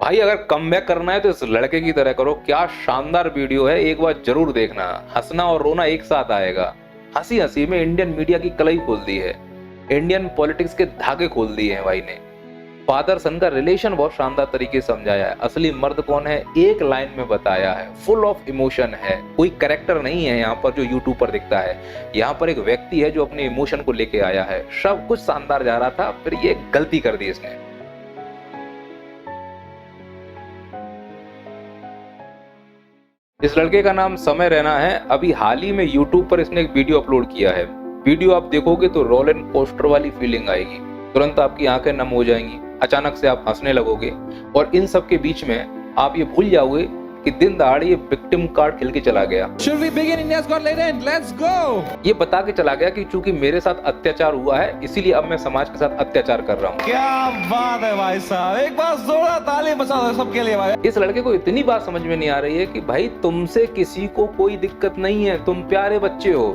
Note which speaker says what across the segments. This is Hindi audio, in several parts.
Speaker 1: भाई अगर कमबैक करना है तो इस लड़के की तरह करो। क्या शानदार वीडियो है, एक बार जरूर देखना। हंसना और रोना एक साथ आएगा। हंसी हंसी में इंडियन मीडिया की कलई खोल दी है, इंडियन पॉलिटिक्स के धागे खोल दिए हैं भाई ने। फादर सन का रिलेशन बहुत शानदार तरीके से समझाया है। असली मर्द कौन है एक लाइन में बताया है। फुल ऑफ इमोशन है, कोई कैरेक्टर नहीं है यहाँ पर जो यूट्यूब पर दिखता है। यहाँ पर एक व्यक्ति है जो अपने इमोशन को लेके आया है। सब कुछ शानदार जा रहा था, फिर ये गलती कर दी इसने। इस लड़के का नाम समय रैना है। अभी हाल ही में यूट्यूब पर इसने एक वीडियो अपलोड किया है। वीडियो आप देखोगे तो रोलर कोस्टर वाली फीलिंग आएगी, तुरंत आपकी आंखें नम हो जाएंगी, अचानक से आप हंसने लगोगे और इन सब के बीच में आप ये भूल जाओगे कि दिन दहाड़े ये विक्टिम कार्ड खेल के चला गया।
Speaker 2: Should we begin India's Got Talent? Let's go!
Speaker 1: ये बता के चला गया कि चूंकि मेरे साथ अत्याचार हुआ है इसीलिए अब मैं समाज के साथ अत्याचार कर रहा हूँ।
Speaker 2: क्या बात है भाई साहब, एक बार जोरदार ताली बजा दो सबके लिए भाई।
Speaker 1: इस लड़के को इतनी बात समझ में नहीं आ रही है कि भाई तुमसे किसी को कोई दिक्कत नहीं है, तुम प्यारे बच्चे हो।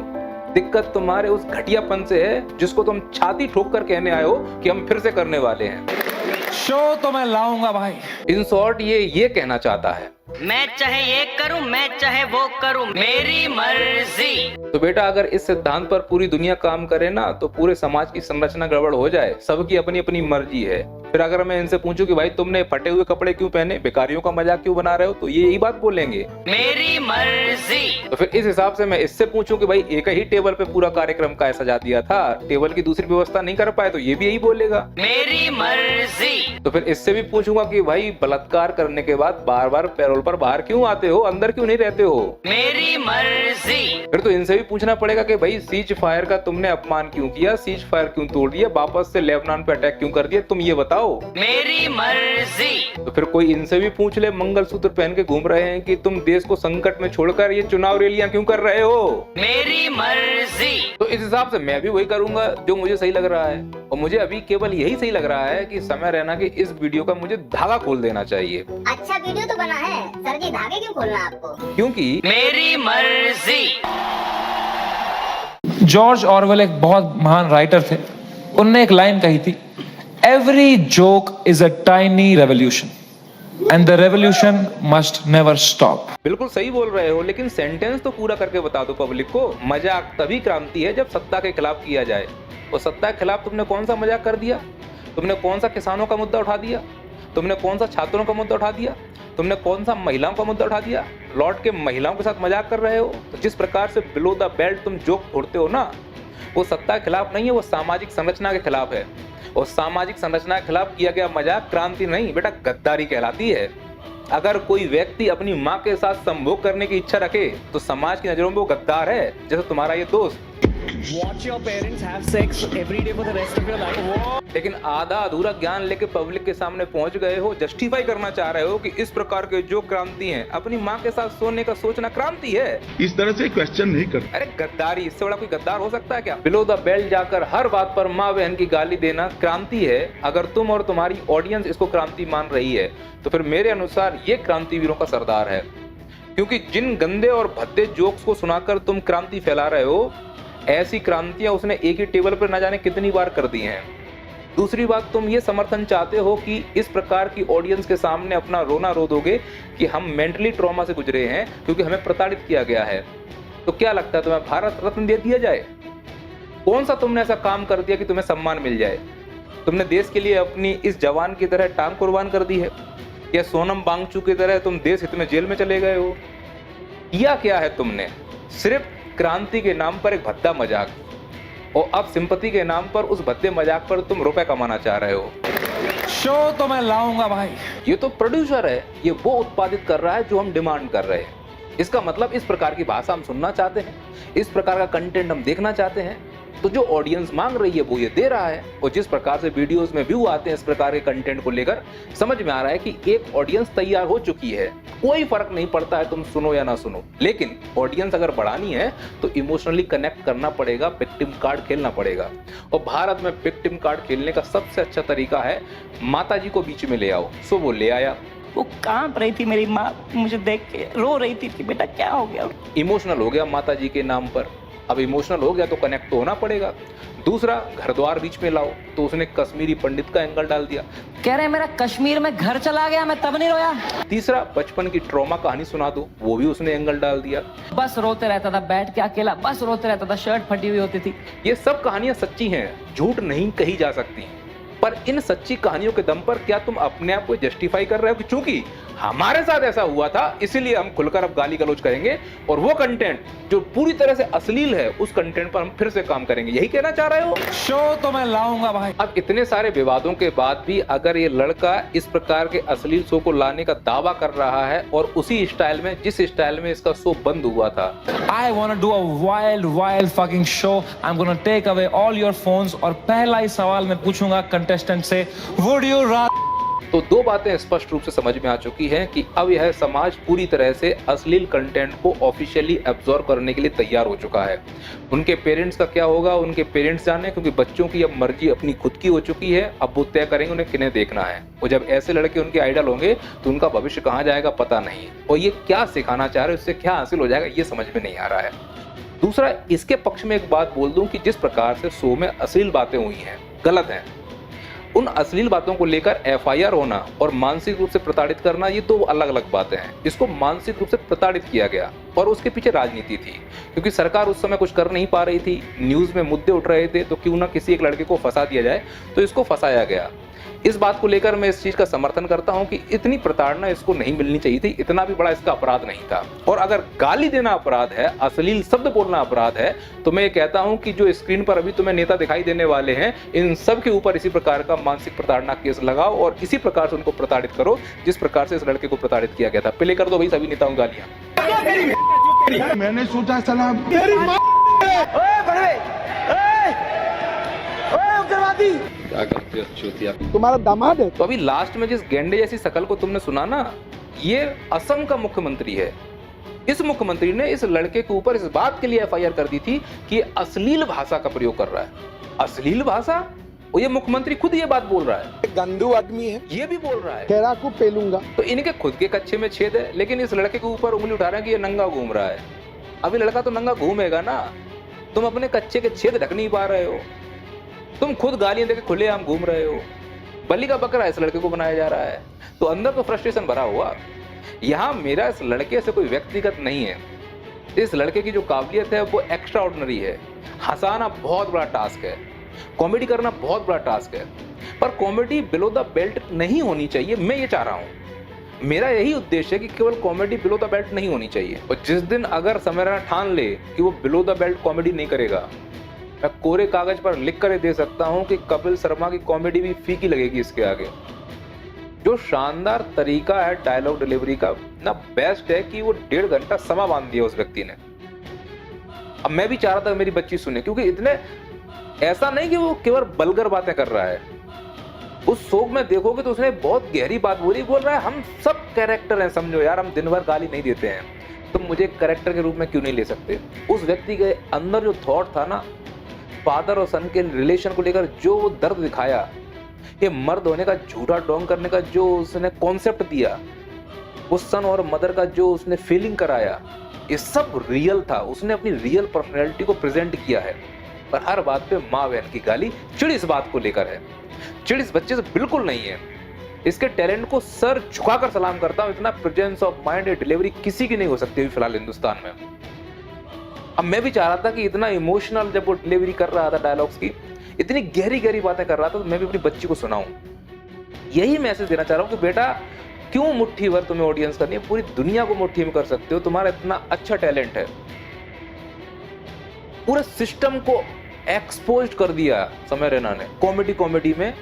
Speaker 1: दिक्कत तुम्हारे उस घटियापन से है जिसको तुम छाती ठोक कर कहने आए हो कि हम फिर से करने वाले हैं।
Speaker 2: शो तो मैं लाऊंगा भाई।
Speaker 1: इन शॉर्ट ये कहना चाहता है,
Speaker 3: मैं चाहे ये करूं, मैं चाहे वो करूं, मेरी मर्जी।
Speaker 1: तो बेटा अगर इस सिद्धांत पर पूरी दुनिया काम करे ना तो पूरे समाज की संरचना गड़बड़ हो जाए। सबकी अपनी अपनी मर्जी है। फिर अगर मैं इनसे पूछूं कि भाई तुमने फटे हुए कपड़े क्यों पहने, भिखारियों का मजाक क्यों बना रहे हो, तो ये यही बात बोलेंगे,
Speaker 3: मेरी मर्जी।
Speaker 1: तो फिर इस हिसाब से मैं इससे पूछूं कि भाई एक ही टेबल पे पूरा कार्यक्रम का सजा दिया था, टेबल की दूसरी व्यवस्था नहीं कर पाए, तो ये भी यही बोलेगा,
Speaker 3: मेरी मर्जी।
Speaker 1: तो फिर इससे भी पूछूंगा कि भाई बलात्कार करने के बाद बार बार पैरोल पर बाहर क्यों आते हो, अंदर क्यों नहीं रहते हो,
Speaker 3: मेरी मर्जी।
Speaker 1: फिर तो इनसे भी पूछना पड़ेगा कि भाई सीज फायर का तुमने अपमान क्यों किया, सीज फायर क्यों तोड़ दिया, वापस से लेबनान पे अटैक क्यों कर दिया, तुम ये बताओ,
Speaker 3: मेरी मर्जी।
Speaker 1: तो फिर कोई इनसे भी पूछ ले, मंगलसूत्र पहन के घूम रहे हैं कि तुम देश को संकट में छोड़कर ये चुनाव रैलियां क्यों कर रहे हो,
Speaker 3: मेरी मर्जी।
Speaker 1: तो इस हिसाब से मैं भी वही करूंगा जो मुझे सही लग रहा है। और मुझे अभी केवल यही सही लग रहा है कि समय रैना के इस वीडियो का मुझे धागा खोल देना चाहिए।
Speaker 4: अच्छा वीडियो तो बना है सर जी, धागे क्यों खोलना आपको?
Speaker 1: क्योंकि
Speaker 3: मेरी मर्जी।
Speaker 2: जॉर्ज ऑरवेल एक बहुत महान राइटर थे। उनने एक लाइन कही थी, every joke is a tiny revolution and the revolution must never stop.
Speaker 1: बिल्कुल सही बोल रहे हो, लेकिन सेंटेंस तो पूरा करके बता दो पब्लिक को। मजाक तभी क्रांति है जब सत्ता के खिलाफ किया जाए। और सत्ता के खिलाफ तुमने कौन सा मजाक कर दिया? तुमने कौन सा किसानों का मुद्दा उठा दिया? तुमने कौन सा छात्रों का मुद्दा उठा दिया? तुमने कौन सा महिलाओं का मुद्दा उठा दिया? लौट के महिलाओं के साथ मजाक कर रहे हो। तो जिस प्रकार से बिलो द बेल्ट तुम जोक फोड़ते हो ना, वो सत्ता के खिलाफ नहीं है, वो सामाजिक संरचना के खिलाफ है। और सामाजिक संरचना के खिलाफ किया गया मजाक क्रांति नहीं बेटा, गद्दारी कहलाती है। अगर कोई व्यक्ति अपनी माँ के साथ संभोग करने की इच्छा रखे तो समाज की नजरों में वो गद्दार है, जैसे तुम्हारा ये दोस्त।
Speaker 5: Watch your parents have sex every day for the rest of your life.
Speaker 1: लेकिन आधा अधूरा ज्ञान लेके पब्लिक के सामने पहुंच गए हो, जस्टिफाई करना चाह रहे हो कि इस प्रकार के जो क्रांति हैं, अपनी माँ के साथ सोने का सोचना क्रांति है।
Speaker 6: इस तरह से क्वेश्चन नहीं कर।
Speaker 1: अरे गद्दारी, इससे बड़ा कोई गद्दार हो सकता है क्या? बिलो द बेल्ट जाकर हर बात पर माँ बहन की गाली देना क्रांति है। अगर तुम और तुम्हारी ऑडियंस इसको क्रांति मान रही है तो फिर मेरे अनुसार ये क्रांतिवीरों का सरदार है। क्योंकि जिन गंदे और भद्दे जोक्स को सुनाकर तुम क्रांति फैला रहे हो, ऐसी क्रांतियां उसने एक ही टेबल पर न जाने कितनी बार कर दी हैं। दूसरी बात, तुम ये समर्थन चाहते हो कि इस प्रकार की ऑडियंस के सामने अपना रोना रो दोगे कि हम मेंटली ट्रॉमा से गुजरे हैं क्योंकि हमें प्रताड़ित किया गया है। तो क्या लगता है तुम्हें भारत रत्न दे दिया जाए? कौन सा तुमने ऐसा काम कर दिया कि तुम्हें सम्मान मिल जाए? तुमने देश के लिए अपनी इस जवान की तरह टांग कुर्बान कर दी है, या सोनम बांगचू की तरह तुम देश हित में जेल में चले गए हो? किया क्या है तुमने? सिर्फ क्रांति के नाम पर एक भद्दा मजाक, और अब सिंपैथी के नाम पर उस भद्दे मजाक पर तुम रुपए कमाना चाह रहे हो।
Speaker 2: शो तो मैं लाऊंगा भाई।
Speaker 1: ये तो प्रोड्यूसर है, ये वो उत्पादित कर रहा है जो हम डिमांड कर रहे हैं। इसका मतलब इस प्रकार की भाषा हम सुनना चाहते हैं, इस प्रकार का कंटेंट हम देखना चाहते हैं। तो जो ऑडियंस मांग रही है वो ये दे रहा है। और जिस प्रकार से वीडियोस में व्यू आते हैं इस प्रकार के कंटेंट को लेकर, समझ में आ रहा है कि एक ऑडियंस तैयार हो चुकी है। कोई फर्क नहीं पड़ता है तुम सुनो या ना सुनो, लेकिन ऑडियंस अगर बढ़ानी है तो इमोशनली कनेक्ट करना पड़ेगा, विक्टिम कार्ड खेलना पड़ेगा। और भारत में विक्टिम कार्ड खेलने का सबसे अच्छा तरीका है माता जी को बीच में ले आओ। सो वो ले आया।
Speaker 7: वो कांप रही थी, मेरी माँ मुझे देख के रो रही थी कि बेटा क्या हो गया।
Speaker 1: इमोशनल हो गया माता जी के नाम पर। अब इमोशनल हो गया तो कनेक्ट तो होना पड़ेगा। दूसरा, घर द्वार बीच में लाओ, तो उसने कश्मीरी पंडित का एंगल डाल दिया।
Speaker 3: कह रहे मेरा कश्मीर में घर चला गया, मैं तब नहीं रोया।
Speaker 1: तीसरा, बचपन की ट्रॉमा कहानी सुना दो, वो भी उसने एंगल डाल दिया।
Speaker 3: बस रोते रहता था बैठ के अकेला, बस रोते रहता था, शर्ट फटी हुई होती थी।
Speaker 1: ये सब कहानियां सच्ची हैं, झूठ नहीं कही जा सकती। पर इन सच्ची कहानियों के दम पर क्या तुम अपने आप को जस्टिफाई कर रहे हो कि चूंकि हमारे साथ ऐसा हुआ था इसीलिए हम खुलकर अब गाली गलौज करेंगे और वो कंटेंट जो पूरी तरह से अश्लील है उस कंटेंट पर हम फिर से काम करेंगे, यही कहना चाह रहे हो?
Speaker 2: शो तो मैं लाऊंगा भाई।
Speaker 1: अब इतने सारे विवादों के बाद भी अगर ये लड़का इस प्रकार के अश्लील शो को लाने का दावा कर रहा है और उसी स्टाइल में जिस स्टाइल में इसका शो बंद हुआ था,
Speaker 2: I wanna do a wild fucking show. I'm gonna take away all your phones और पहला ही सवाल मैं पूछूंगा कंटेस्टेंट से, would you rather?
Speaker 1: तो दो बातें स्पष्ट रूप से समझ में आ चुकी हैं कि अब यह समाज पूरी तरह से अश्लील कंटेंट को ऑफिशियली एब्जॉर्ब करने के लिए तैयार हो चुका है। उनके पेरेंट्स का क्या होगा उनके पेरेंट्स जाने, क्योंकि बच्चों की अब मर्जी अपनी खुद की हो चुकी है। अब वो तय करेंगे उन्हें किन्हें देखना है, और जब ऐसे लड़के उनके आइडल होंगे तो उनका भविष्य कहाँ जाएगा पता नहीं, और ये क्या सिखाना चाह रहे हैं, उससे क्या हासिल हो जाएगा ये समझ में नहीं आ रहा है। दूसरा, इसके पक्ष में एक बात बोल दूं कि जिस प्रकार से शो में अश्लील बातें हुई हैं गलत हैं। उन अश्लील बातों को लेकर एफआईआर होना और मानसिक रूप से प्रताड़ित करना ये दो अलग अलग बातें हैं। इसको मानसिक रूप से प्रताड़ित किया गया और उसके पीछे राजनीति थी, क्योंकि सरकार उस समय कुछ कर नहीं पा रही थी, न्यूज में मुद्दे उठ रहे थे, तो क्यों ना किसी एक लड़के को फंसा दिया जाए, तो इसको फंसाया गया। इस बात को लेकर मैं इस चीज का समर्थन करता हूं कि इतनी प्रताड़ना इसको नहीं मिलनी चाहिए थी, इतना भी बड़ा इसका अपराध नहीं था। और अगर गाली देना अपराध है, अश्लील शब्द बोलना अपराध है, तो मैं ये कहता हूं कि जो स्क्रीन पर अभी तुम्हें नेता दिखाई देने वाले हैं इन सब के ऊपर इसी प्रकार का मानसिक प्रताड़ना केस लगाओ और इसी प्रकार से उनको प्रताड़ित करो जिस प्रकार से इस लड़के को प्रताड़ित किया गया था। प्ले कर दो भाई सभी नेताओं गालियां।
Speaker 6: मैंने सोचा सलाम
Speaker 1: क्या करते हो चूतिया?
Speaker 7: तुम्हारा दामाद है।
Speaker 1: तो अभी लास्ट में जिस गेंडे जैसी शकल को तुमने सुना ना, ये असम का मुख्यमंत्री है। इस मुख्यमंत्री ने इस लड़के के ऊपर इस बात के लिए एफआईआर कर दी थी कि अश्लील भाषा का प्रयोग कर रहा है। अश्लील भाषा, और ये मुख्यमंत्री खुद ये बात बोल रहा है।
Speaker 7: गंदू आदमी है,
Speaker 1: ये भी बोल रहा है
Speaker 7: तेरा को पेलूंगा।
Speaker 1: तो इनके खुद के कच्चे में छेद है, लेकिन इस लड़के के ऊपर उंगली उठा रहे हैं कि ये नंगा घूम रहा है। अभी लड़का तो नंगा घूमेगा ना, तुम अपने कच्चे के छेद ढक नहीं पा रहे हो, तुम खुद गालियां देके खुलेआम घूम रहे हो। बलि का बकरा इस लड़के को बनाया जा रहा है, तो अंदर तो फ्रस्ट्रेशन भरा हुआ। यहाँ मेरा इस लड़के से कोई व्यक्तिगत नहीं है, इस लड़के की जो काबिलियत है वो एक्स्ट्रा ऑर्डिनरी है। हंसाना बहुत बड़ा टास्क है, कॉमेडी करना बहुत बड़ा टास्क है, पर कॉमेडी बिलो द बेल्ट नहीं होनी चाहिए। मैं ये चाह रहा हूँ, मेरा यही उद्देश्य है कि केवल कॉमेडी बिलो द बेल्ट नहीं होनी चाहिए। और जिस दिन अगर समय रैना ठान ले कि वो बिलो द बेल्ट कॉमेडी नहीं करेगा, मैं कोरे कागज पर लिख कर दे सकता हूं कि कपिल शर्मा की कॉमेडी भी फीकी लगेगी इसके आगे। जो शानदार तरीका है डायलॉग डिलीवरी का ना, बेस्ट है कि वो 1.5 घंटा समा बांध दिया उस व्यक्ति ने। अब मैं भी चाह रहा था मेरी बच्ची सुने, क्योंकि इतने ऐसा नहीं कि वो केवल बलगर बातें कर रहा है। उस शो में देखोगे तो उसने बहुत गहरी बात बोल रहा है हम सब कैरेक्टर हैं, समझो यार, हम दिन भर गाली नहीं देते हैं, तुम मुझे कैरेक्टर के रूप में क्यों नहीं ले सकते। उस व्यक्ति के अंदर जो थॉट था ना, फादर और सन के रिलेशन को लेकर जो दर्द दिखाया, ये मर्द होने का झूठा डोंग करने का जो उसने कॉन्सेप्ट दिया, उस सन और मदर का जो उसने फीलिंग कराया, ये सब रियल था। उसने अपनी रियल पर्सनैलिटी को प्रेजेंट किया है। पर हर बात पे माँ बहन की गाली, चिड़ इस बात को लेकर है, चिड़ इस बच्चे से बिल्कुल नहीं है। इसके टैलेंट को सर झुकाकर सलाम करता हूं। इतना प्रेजेंस ऑफ माइंड डिलीवरी किसी की नहीं हो सकती फिलहाल हिंदुस्तान में। अब मैं भी चाह रहा था कि इतना इमोशनल जब वो डिलीवरी कर रहा था डायलॉग्स की, इतनी गहरी गहरी बातें कर रहा था, तो मैं भी अपनी बच्ची को सुनाऊं। यही मैसेज देना चाह रहा हूं कि बेटा क्यों मुट्ठी भर तुम्हें ऑडियंस करनी है, पूरी दुनिया को मुट्ठी में कर सकते हो, तुम्हारा इतना अच्छा टैलेंट है। पूरे सिस्टम को एक्सपोज कर दिया समय रैना ने कॉमेडी में,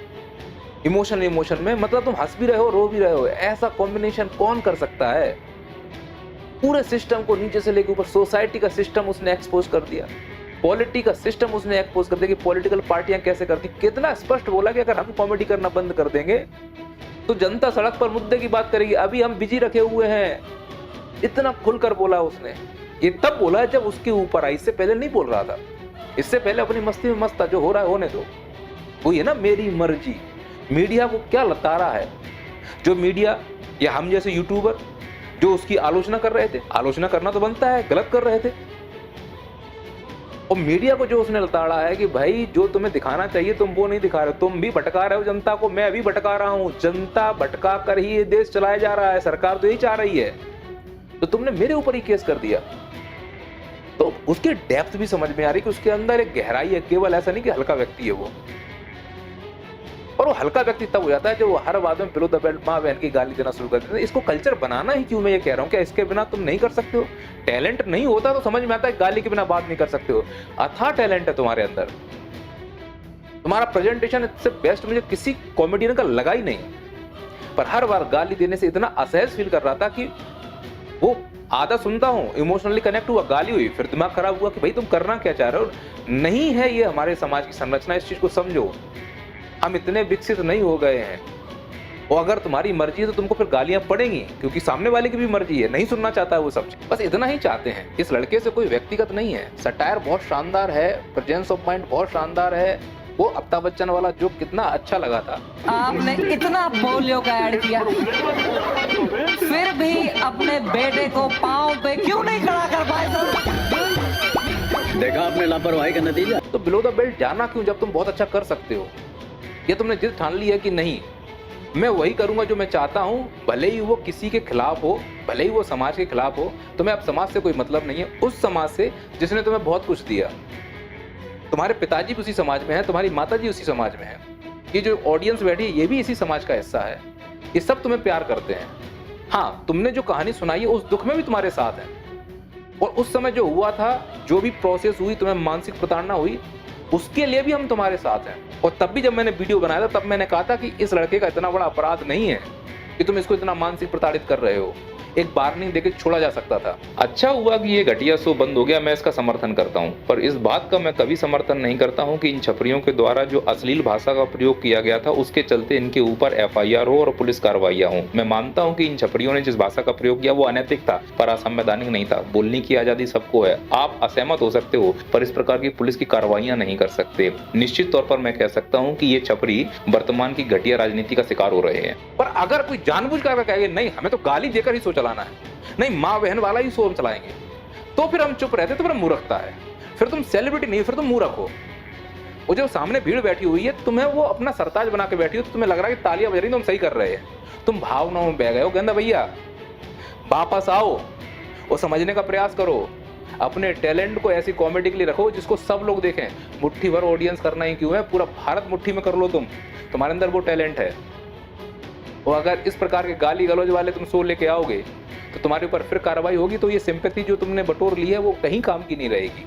Speaker 1: इमोशन में। मतलब तुम हंस भी रहे हो रो भी रहे हो, ऐसा कॉम्बिनेशन कौन कर सकता है। पूरे सिस्टम को नीचे से लेकर ऊपर, सोसाइटी का सिस्टम उसने एक्सपोज कर दिया, पॉलिटी का सिस्टम उसने एक्सपोज कर दिया कि पॉलिटिकल पार्टियां कैसे करती। कितना स्पष्ट बोला कि अगर हम कॉमेडी करना बंद कर देंगे तो जनता सड़क पर मुद्दे की बात करेगी, अभी हम बिजी रखे हुए हैं। इतना खुलकर बोला उसने। ये तब बोला जब उसके ऊपर आई, इससे पहले नहीं बोल रहा था। इससे पहले अपनी मस्ती में मस्त था, जो हो रहा है होने दो। वो ये ना मेरी मर्जी। मीडिया को क्या लताड़ा है, जो मीडिया या हम जैसे यूट्यूबर जो उसकी आलोचना कर रहे थे, आलोचना करना तो बनता है, गलत कर रहे थे। और मीडिया को जो उसने लताड़ा है कि भाई जो तुम्हें दिखाना चाहिए तुम वो नहीं दिखा रहे, तुम भी भटका रहे हो जनता को, मैं भी भटका रहा हूं, जनता भटका कर ही ये देश चलाया जा रहा है, सरकार तो यही चाह रही है, तो तुमने मेरे ऊपर ही केस कर दिया। तो उसकी डेप्थ भी समझ में आ रही कि उसके अंदर एक गहराई है, केवल ऐसा नहीं कि हल्का व्यक्ति है वो। और वो हल्का व्यक्ति तब हो जाता है जो वो हर बात में बिलो द बेल्ट माँ बहन की गाली देना शुरू कर देते हैं। इसको कल्चर बनाना ही क्यों, मैं ये कह रहा हूँ, क्या इसके बिना तुम नहीं कर सकते हो? टैलेंट नहीं होता तो समझ में आता है गाली के बिना बात नहीं कर सकते हो। अथाह टैलेंट है तुम्हारे अंदर, तुम्हारा प्रेजेंटेशन इससे बेस्ट मुझे किसी कॉमेडियन का लगा ही नहीं, पर हर बार गाली देने से इतना असहज फील कर रहा था कि वो आधा सुनता हूं, इमोशनली कनेक्ट हुआ, गाली हुई, फिर दिमाग खराब हुआ कि भाई तुम करना क्या चाह रहे हो, नहीं है ये हमारे समाज की संरचना, इस चीज को समझो। हम इतने विकसित नहीं हो गए हैं, और अगर तुम्हारी मर्जी है तो तुमको फिर गालियां पड़ेंगी, क्योंकि सामने वाले की भी मर्जी है, नहीं सुनना चाहता है वो सब चीज, बस इतना ही चाहते हैं। इस लड़के से कोई व्यक्तिगत नहीं है, सटायर बहुत शानदार है, प्रेजेंस ऑफ माइंड बहुत शानदार है, वो अमिताभ बच्चन वाला जो कितना अच्छा लगा था।
Speaker 8: आपने इतना पोलियो का ऐड किया, फिर भी अपने बेटे को पांव पे क्यों नहीं खड़ा कर पाए?
Speaker 9: देखा आपने लापरवाही का नतीजा।
Speaker 1: तो बिलो द बेल्ट जाना क्यों जब तुम बहुत अच्छा कर सकते हो? ये तुमने जिद ठान ली है कि नहीं मैं वही करूंगा जो मैं चाहता हूं, भले ही वो किसी के खिलाफ हो, भले ही वो समाज के खिलाफ हो। तुम्हें अब समाज से कोई मतलब नहीं है, उस समाज से जिसने तुम्हें बहुत कुछ दिया। तुम्हारे पिताजी भी उसी समाज में है, तुम्हारी माताजी उसी समाज में है, ये जो ऑडियंस बैठी है ये भी इसी समाज का हिस्सा है, ये सब तुम्हें प्यार करते हैं। हाँ, तुमने जो कहानी सुनाई है उस दुख में भी तुम्हारे साथ है, और उस समय जो हुआ था, जो भी प्रोसेस हुई, तुम्हें मानसिक प्रताड़ना हुई, उसके लिए भी हम तुम्हारे साथ हैं। और तब भी जब मैंने वीडियो बनाया था तब मैंने कहा था कि इस लड़के का इतना बड़ा अपराध नहीं है कि तुम इसको इतना मानसिक प्रताड़ित कर रहे हो, एक वार्निंग देके छोड़ा जा सकता था। अच्छा हुआ कि ये घटिया शो बंद हो गया, मैं इसका समर्थन करता हूँ, पर इस बात का मैं कभी समर्थन नहीं करता हूँ कि इन छपरियों के द्वारा जो अश्लील भाषा का प्रयोग किया गया था उसके चलते इनके ऊपर FIR हो और पुलिस कार्रवाइयां हो। मैं मानता हूँ कि इन छपरियों ने जिस भाषा का प्रयोग किया वो अनैतिक था, पर असंवैधानिक नहीं था। बोलने की आजादी सबको है, आप असहमत हो सकते हो, पर इस प्रकार की पुलिस की कार्रवाइयां नहीं कर सकते। निश्चित तौर पर मैं कह सकता हूँ कि ये छपरी वर्तमान की घटिया राजनीति का शिकार हो रहे हैं। पर अगर कोई जानबूझ कर कहेगा नहीं हमें तो गाली देकर ही शो चलाना है, नहीं माँ बहन वाला ही शो चलाएंगे, तो फिर हम चुप रहते, तो फिर मूर्खता है, फिर तुम सेलिब्रिटी नहीं, फिर तुम मूर्ख हो। वो जो सामने भीड़ बैठी हुई है, तुम्हें वो अपना सरताज बना के बैठी हो, तो तुम्हें लग रहा है कि तालियां बज रही, तुम सही कर रहे हैं, तुम भावनाओं में बह गए हो। गंदा भैया वापस आओ और समझने का प्रयास करो, अपने टैलेंट को ऐसी कॉमेडी के लिए रखो जिसको सब लोग देखें। मुट्ठी भर ऑडियंस करना ही क्यों है, पूरा भारत मुट्ठी में कर लो, तुम्हारे अंदर वो टैलेंट है। और अगर इस प्रकार के गाली गलौज वाले तुम शो लेके आओगे तो तुम्हारे ऊपर फिर कार्रवाई होगी, तो ये सिंपैथी जो तुमने बटोर ली है वो कहीं काम की नहीं रहेगी।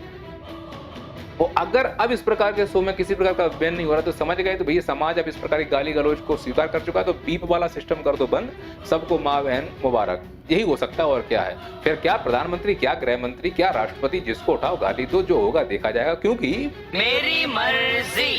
Speaker 1: और अगर अब इस प्रकार के शो में किसी प्रकार का बैन नहीं हो रहा तो समझ गए तो भैया समाज अब इस प्रकार की गाली गलौज को स्वीकार कर चुका है, तो बीप वाला सिस्टम कर दो बंद, सबको माँ बहन मुबारक, यही हो सकता है। और क्या है फिर, क्या प्रधानमंत्री, क्या गृह मंत्री, क्या राष्ट्रपति, जिसको उठाओ गाली दो, जो होगा देखा जाएगा, क्योंकि
Speaker 3: मेरी मर्जी।